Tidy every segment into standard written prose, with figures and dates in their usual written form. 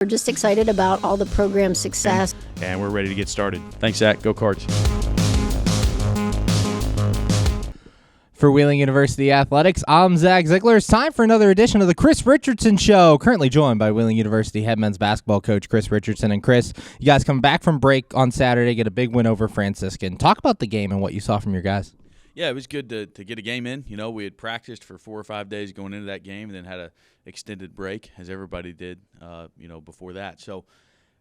We're just excited about all the program success. And we're ready to get started. Thanks, Zach. Go Cards. For Wheeling University Athletics, I'm Zach Ziegler. It's time for another edition of the Chris Richardson Show. Currently joined by Wheeling University head men's basketball coach Chris Richardson. And Chris, you guys come back from break on Saturday, get a big win over Franciscan. Talk about the game and what you saw from your guys. Yeah, it was good to get a game in. You know, we had practiced for 4 or 5 days going into that game and then had an extended break, as everybody did, before that. So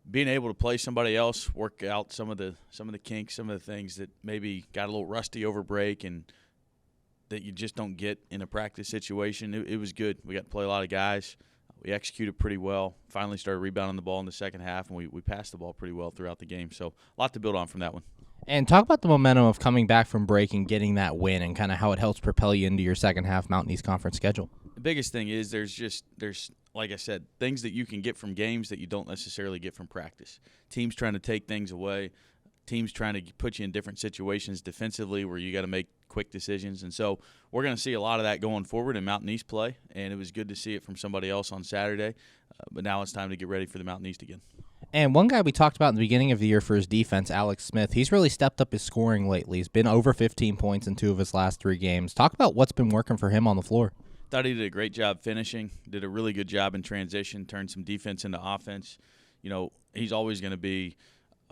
being able to play somebody else, work out some of the kinks, some of the things that maybe got a little rusty over break and that you just don't get in a practice situation, it was good. We got to play a lot of guys. We executed pretty well, finally started rebounding the ball in the second half, and we passed the ball pretty well throughout the game. So a lot to build on from that one. And talk about the momentum of coming back from break and getting that win and kind of how it helps propel you into your second half Mountain East Conference schedule. The biggest thing is there's like I said, things that you can get from games that you don't necessarily get from practice. Teams trying to take things away, teams trying to put you in different situations defensively where you got to make quick decisions. And so we're going to see a lot of that going forward in Mountain East play, and it was good to see it from somebody else on Saturday. But now it's time to get ready for the Mountain East again. And one guy we talked about in the beginning of the year for his defense, Alex Smith, he's really stepped up his scoring lately. He's been over 15 points in 2 of his last 3 games. Talk about what's been working for him on the floor. Thought he did a great job finishing, did a really good job in transition, turned some defense into offense. You know, he's always going to be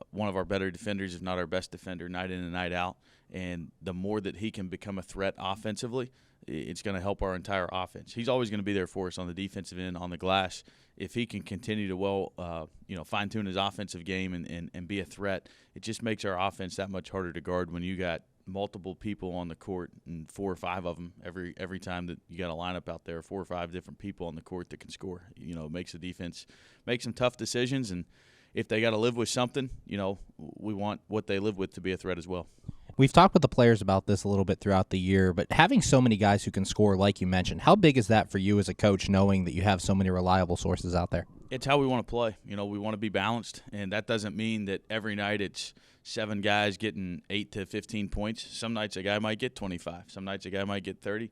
one of our better defenders, if not our best defender, night in and night out. And the more that he can become a threat offensively, it's going to help our entire offense. He's always going to be there for us on the defensive end, on the glass. If he can continue to fine-tune his offensive game and be a threat, it just makes our offense that much harder to guard when you got multiple people on the court and 4 or 5 of them every time that you got a lineup out there, 4 or 5 different people on the court that can score. You know, it makes the defense make some tough decisions, and if they got to live with something, you know, we want what they live with to be a threat as well. We've talked with the players about this a little bit throughout the year, but having so many guys who can score, like you mentioned, how big is that for you as a coach, knowing that you have so many reliable sources out there? It's how we want to play. You know, we want to be balanced, and that doesn't mean that every night it's 7 guys getting 8 to 15 points. Some nights a guy might get 25. Some nights a guy might get 30.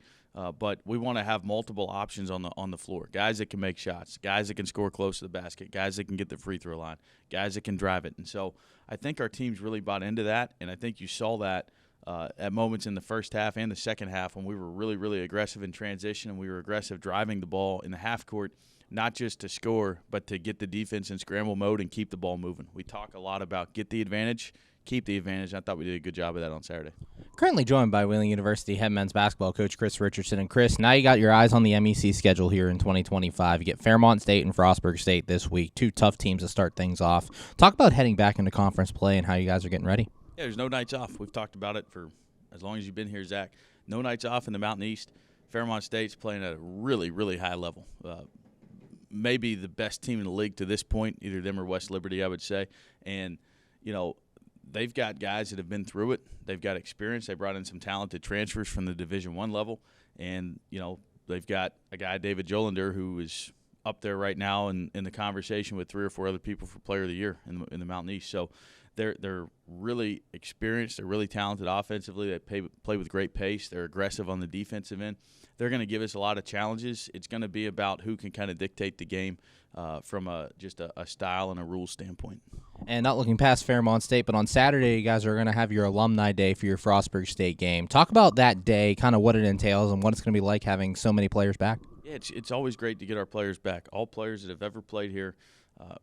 But we want to have multiple options on the floor. Guys that can make shots, guys that can score close to the basket, guys that can get the free throw line, guys that can drive it. And so I think our team's really bought into that, and I think you saw that at moments in the first half and the second half when we were really, really aggressive in transition and we were aggressive driving the ball in the half court, not just to score but to get the defense in scramble mode and keep the ball moving. We talk a lot about get the advantage, keep the advantage. I thought we did a good job of that on Saturday. Currently joined by Wheeling University head men's basketball coach Chris Richardson. And Chris, now you got your eyes on the MEC schedule here in 2025. You get Fairmont State and Frostburg State this week, 2 tough teams to start things off. Talk about heading back into conference play and how you guys are getting ready. Yeah, there's no nights off. We've talked about it for as long as you've been here, Zach. No nights off in the Mountain East. Fairmont State's playing at a really, really high level. Maybe the best team in the league to this point, either them or West Liberty, I would say. And, you know, they've got guys that have been through it. They've got experience. They brought in some talented transfers from the Division I level. And, you know, they've got a guy, David Jolander, who is up there right now in the conversation with 3 or 4 other people for Player of the Year in the Mountain East. So they're really experienced. They're really talented offensively. They play with great pace. They're aggressive on the defensive end. They're going to give us a lot of challenges. It's going to be about who can kind of dictate the game from just a style and a rules standpoint. And not looking past Fairmont State, but on Saturday you guys are going to have your alumni day for your Frostburg State game. Talk about that day, kind of what it entails and what it's going to be like having so many players back. Yeah, it's always great to get our players back. All players that have ever played here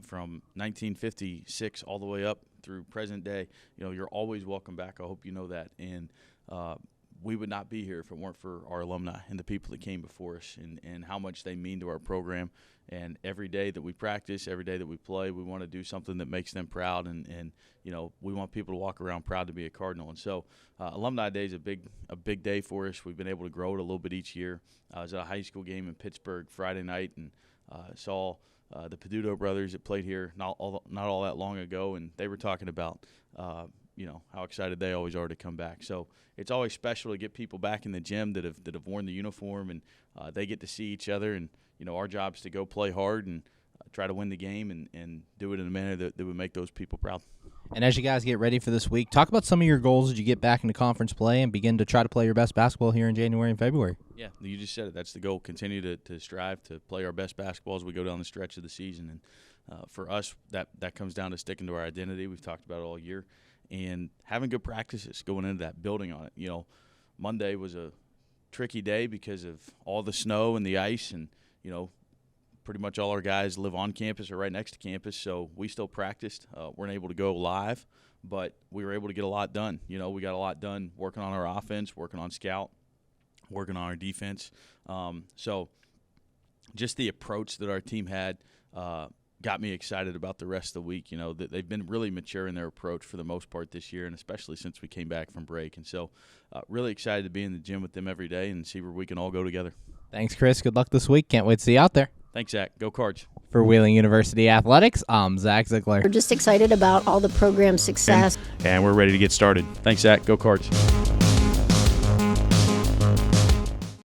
from 1956 all the way up through present day, you know, you're always welcome back. I hope you know that. And we would not be here if it weren't for our alumni and the people that came before us and how much they mean to our program. And every day that we practice, every day that we play, we want to do something that makes them proud. And you know, we want people to walk around proud to be a Cardinal. And so Alumni Day is a big day for us. We've been able to grow it a little bit each year. I was at a high school game in Pittsburgh Friday night and saw the Peduto brothers that played here not all that long ago, and they were talking about you know, how excited they always are to come back. So it's always special to get people back in the gym that have worn the uniform, and they get to see each other. And you know, our job is to go play hard and try to win the game and do it in a manner that would make those people proud. And as you guys get ready for this week, talk about some of your goals as you get back into conference play and begin to try to play your best basketball here in January and February. Yeah, you just said it. That's the goal. Continue to strive to play our best basketball as we go down the stretch of the season. For us, that comes down to sticking to our identity. We've talked about it all year, and having good practices going into that, building on it. Monday was a tricky day because of all the snow and the ice, and pretty much all our guys live on campus or right next to campus, so we still practiced. Weren't able to go live, but we were able to get a lot done. We got a lot done working on our offense, working on scout, working on our defense. So just the approach that our team had got me excited about the rest of the week. That they've been really mature in their approach for the most part this year, and especially since we came back from break. And so really excited to be in the gym with them every day and see where we can all go together. Thanks, Chris. Good luck this week. Can't wait to see you out there. Thanks, Zach. Go Cards. For Wheeling University Athletics, I'm Zach Ziegler. We're just excited about all the program success. And we're ready to get started. Thanks, Zach. Go Cards.